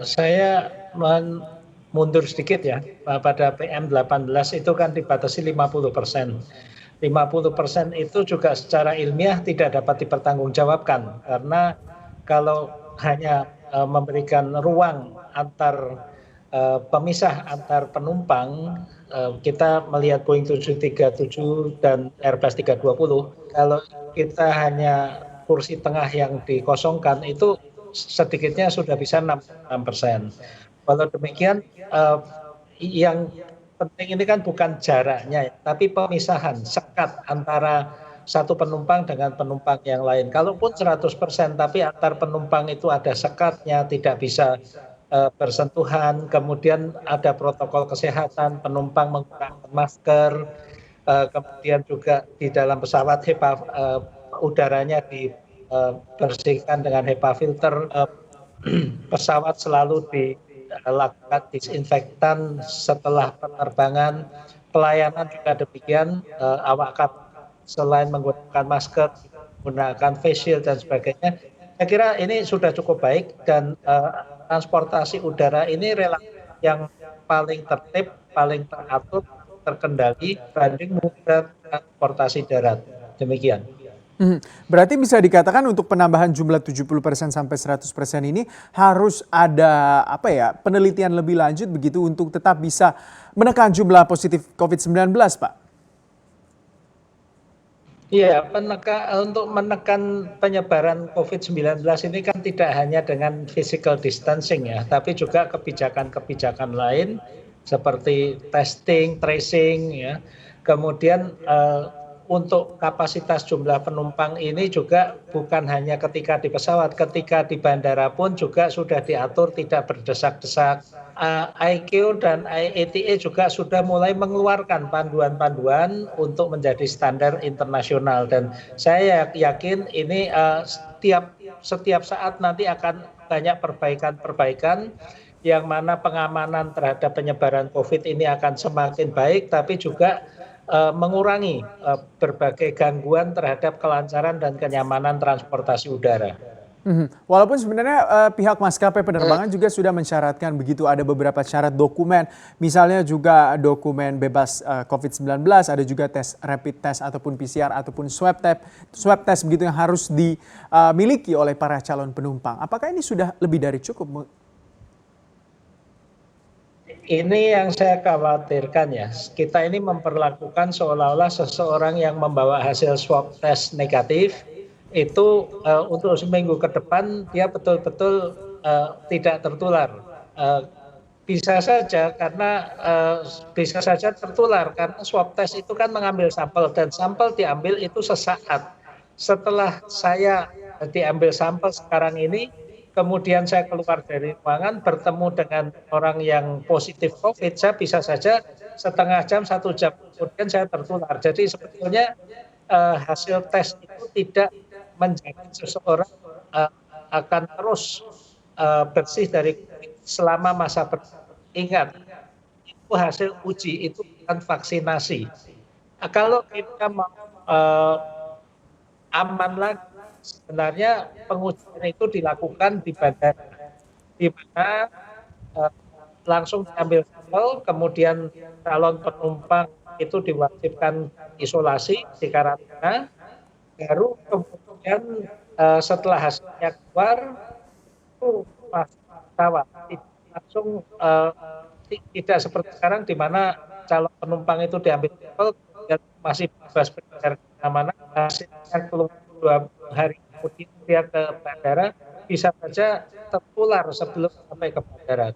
saya mundur sedikit ya, pada PM18 itu kan dibatasi 50%. 50% itu juga secara ilmiah tidak dapat dipertanggungjawabkan, karena kalau hanya memberikan ruang pemisah antar penumpang, kita melihat Boeing 737 dan Airbus 320, kalau kita hanya kursi tengah yang dikosongkan itu sedikitnya sudah bisa 66%. Walau demikian, yang penting ini kan bukan jaraknya, tapi pemisahan, sekat antara satu penumpang dengan penumpang yang lain. Kalaupun 100%, tapi antar penumpang itu ada sekatnya, tidak bisa bersentuhan, kemudian ada protokol kesehatan, penumpang menggunakan masker, kemudian juga di dalam pesawat udaranya dibersihkan dengan HEPA filter, pesawat selalu dilakukan disinfektan setelah penerbangan, pelayanan juga demikian, awak kapal selain menggunakan masker, menggunakan face shield dan sebagainya. Saya kira ini sudah cukup baik dan transportasi udara ini relatif yang paling tertib, paling teratur, terkendali dibanding transportasi darat. Demikian. Berarti bisa dikatakan untuk penambahan jumlah 70% sampai 100% ini harus ada penelitian lebih lanjut begitu untuk tetap bisa menekan jumlah positif COVID-19, Pak? Iya, untuk menekan penyebaran COVID-19 ini kan tidak hanya dengan physical distancing ya, tapi juga kebijakan-kebijakan lain seperti testing, tracing ya. Kemudian untuk kapasitas jumlah penumpang ini juga bukan hanya ketika di pesawat, ketika di bandara pun juga sudah diatur tidak berdesak-desak. ICAO dan IATA juga sudah mulai mengeluarkan panduan-panduan untuk menjadi standar internasional, dan saya yakin ini setiap saat nanti akan banyak perbaikan-perbaikan yang mana pengamanan terhadap penyebaran COVID ini akan semakin baik, tapi juga mengurangi berbagai gangguan terhadap kelancaran dan kenyamanan transportasi udara. Walaupun sebenarnya pihak maskapai penerbangan juga sudah mensyaratkan begitu, ada beberapa syarat dokumen, misalnya juga dokumen bebas COVID-19, ada juga tes rapid test ataupun PCR ataupun swab test begitu yang harus dimiliki oleh para calon penumpang. Apakah ini sudah lebih dari cukup? Ini yang saya khawatirkan ya, kita ini memperlakukan seolah-olah seseorang yang membawa hasil swab test negatif itu untuk seminggu ke depan dia betul-betul tidak tertular. Bisa saja tertular karena swab test itu kan mengambil sampel, dan sampel diambil itu sesaat. Setelah saya diambil sampel sekarang ini, kemudian saya keluar dari ruangan bertemu dengan orang yang positif COVID, saya bisa saja setengah jam, 1 jam kemudian saya tertular. Jadi sebetulnya hasil tes itu tidak menjamin seseorang akan terus bersih dari COVID selama masa ingat, itu hasil uji, itu bukan vaksinasi. Kalau kita mau aman lagi, sebenarnya pengujian itu dilakukan di bandara, di mana langsung diambil sampel, kemudian calon penumpang itu diwajibkan isolasi di karantina, baru kemudian setelah hasilnya keluar itu pesawat langsung, tidak seperti sekarang di mana calon penumpang itu diambil sampel masih bebas berbicara kemana-mana, hasilnya keluar 2 hari kemudian dia ke bandara, bisa saja tertular sebelum sampai ke bandara.